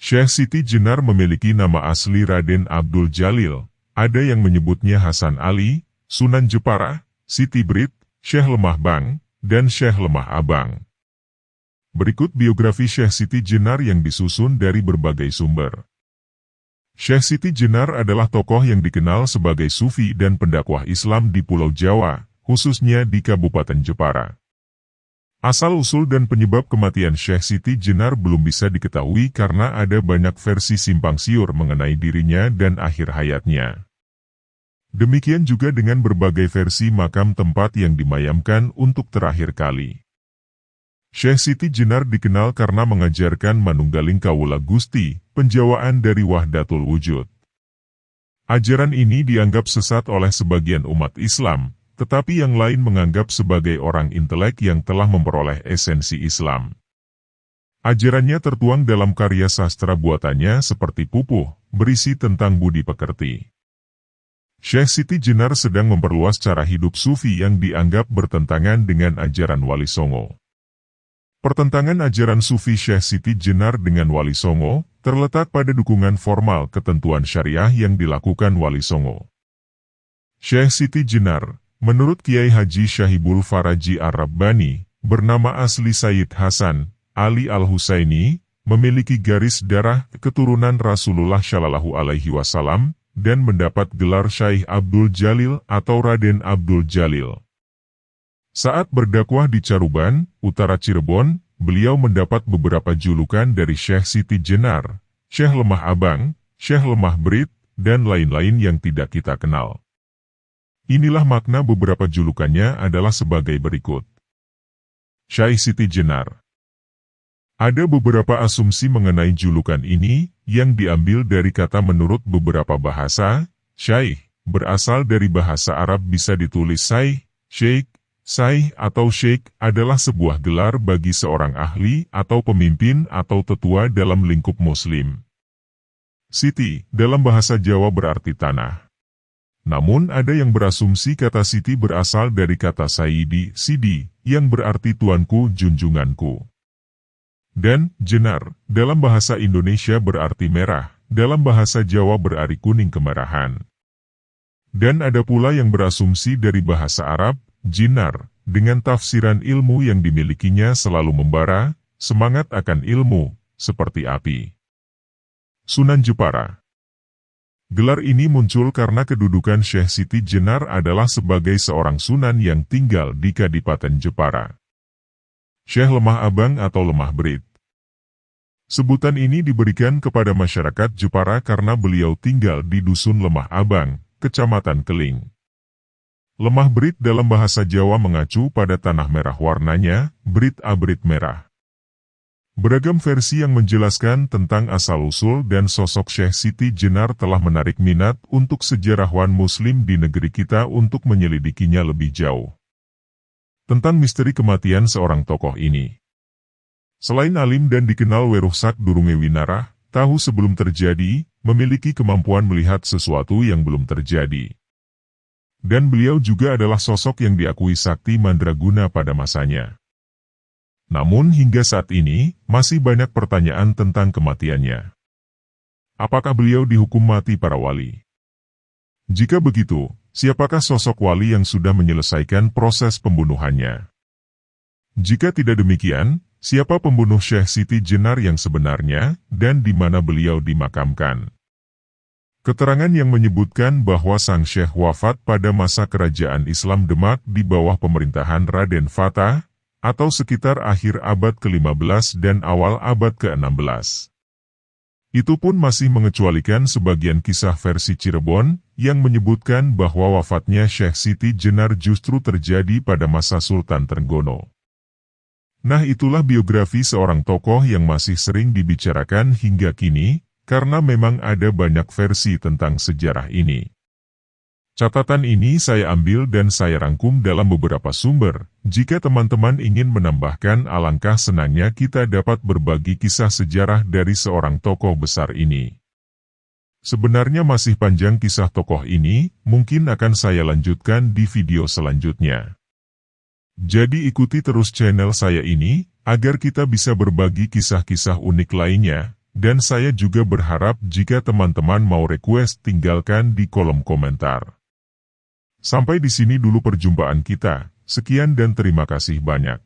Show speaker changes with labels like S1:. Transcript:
S1: Syekh Siti Jenar memiliki nama asli Raden Abdul Jalil, ada yang menyebutnya Hasan Ali, Sunan Jepara, Siti Brit, Syekh Lemah Bang, dan Syekh Lemah Abang. Berikut biografi Syekh Siti Jenar yang disusun dari berbagai sumber. Syekh Siti Jenar adalah tokoh yang dikenal sebagai sufi dan pendakwah Islam di Pulau Jawa, khususnya di Kabupaten Jepara. Asal-usul dan penyebab kematian Syekh Siti Jenar belum bisa diketahui karena ada banyak versi simpang siur mengenai dirinya dan akhir hayatnya. Demikian juga dengan berbagai versi makam tempat yang dimayamkan untuk terakhir kali. Syekh Siti Jenar dikenal karena mengajarkan Manunggaling Kawula Gusti, penjawaan dari Wahdatul Wujud. Ajaran ini dianggap sesat oleh sebagian umat Islam, tetapi yang lain menganggap sebagai orang intelek yang telah memperoleh esensi Islam. Ajarannya tertuang dalam karya sastra buatannya seperti Pupuh, berisi tentang budi pekerti. Syekh Siti Jenar sedang memperluas cara hidup sufi yang dianggap bertentangan dengan ajaran Wali Songo. Pertentangan ajaran sufi Syekh Siti Jenar dengan Wali Songo terletak pada dukungan formal ketentuan syariah yang dilakukan Wali Songo. Syekh Siti Jenar, menurut Kiai Haji Syahibul Faraji Ar-Rabbani, bernama asli Sayyid Hasan Ali Al-Husaini, memiliki garis darah keturunan Rasulullah Shallallahu Alaihi Wasallam, dan mendapat gelar Syekh Abdul Jalil atau Raden Abdul Jalil. Saat berdakwah di Caruban, utara Cirebon, beliau mendapat beberapa julukan dari Syekh Siti Jenar, Syekh Lemah Abang, Syekh Lemah Brit, dan lain-lain yang tidak kita kenal. Inilah makna beberapa julukannya adalah sebagai berikut. Syekh Siti Jenar. Ada beberapa asumsi mengenai julukan ini, yang diambil dari kata menurut beberapa bahasa. Syekh berasal dari bahasa Arab bisa ditulis Syekh, Syekh, Syekh atau Syekh adalah sebuah gelar bagi seorang ahli atau pemimpin atau tetua dalam lingkup muslim. Siti, dalam bahasa Jawa berarti tanah. Namun ada yang berasumsi kata Siti berasal dari kata Sayyidi, Sidi, yang berarti tuanku, junjunganku. Dan Jenar, dalam bahasa Indonesia berarti merah, dalam bahasa Jawa berarti kuning kemerahan. Dan ada pula yang berasumsi dari bahasa Arab, Jinar, dengan tafsiran ilmu yang dimilikinya selalu membara, semangat akan ilmu, seperti api. Sunan Jepara. Gelar ini muncul karena kedudukan Syekh Siti Jenar adalah sebagai seorang sunan yang tinggal di Kadipaten Jepara. Syekh Lemah Abang atau Lemah Brit. Sebutan ini diberikan kepada masyarakat Jepara karena beliau tinggal di Dusun Lemah Abang, Kecamatan Keling. Lemah Brit dalam bahasa Jawa mengacu pada tanah merah warnanya, Brit abrit merah. Beragam versi yang menjelaskan tentang asal-usul dan sosok Syekh Siti Jenar telah menarik minat untuk sejarawan muslim di negeri kita untuk menyelidikinya lebih jauh. Tentang misteri kematian seorang tokoh ini. Selain alim dan dikenal weruhsak durunge winarah, tahu sebelum terjadi, memiliki kemampuan melihat sesuatu yang belum terjadi. Dan beliau juga adalah sosok yang diakui sakti mandraguna pada masanya. Namun hingga saat ini, masih banyak pertanyaan tentang kematiannya. Apakah beliau dihukum mati para wali? Jika begitu, siapakah sosok wali yang sudah menyelesaikan proses pembunuhannya? Jika tidak demikian, siapa pembunuh Syekh Siti Jenar yang sebenarnya, dan di mana beliau dimakamkan? Keterangan yang menyebutkan bahwa sang Syekh wafat pada masa kerajaan Islam Demak di bawah pemerintahan Raden Fatah, atau sekitar akhir abad ke-15 dan awal abad ke-16. Itu pun masih mengecualikan sebagian kisah versi Cirebon, yang menyebutkan bahwa wafatnya Syekh Siti Jenar justru terjadi pada masa Sultan Trenggono. Nah, itulah biografi seorang tokoh yang masih sering dibicarakan hingga kini, karena memang ada banyak versi tentang sejarah ini. Catatan ini saya ambil dan saya rangkum dalam beberapa sumber. Jika teman-teman ingin menambahkan, alangkah senangnya kita dapat berbagi kisah sejarah dari seorang tokoh besar ini. Sebenarnya masih panjang kisah tokoh ini, mungkin akan saya lanjutkan di video selanjutnya. Jadi ikuti terus channel saya ini, agar kita bisa berbagi kisah-kisah unik lainnya, Dan saya juga berharap jika teman-teman mau request tinggalkan di kolom komentar. Sampai di sini dulu perjumpaan kita. Sekian dan terima kasih banyak.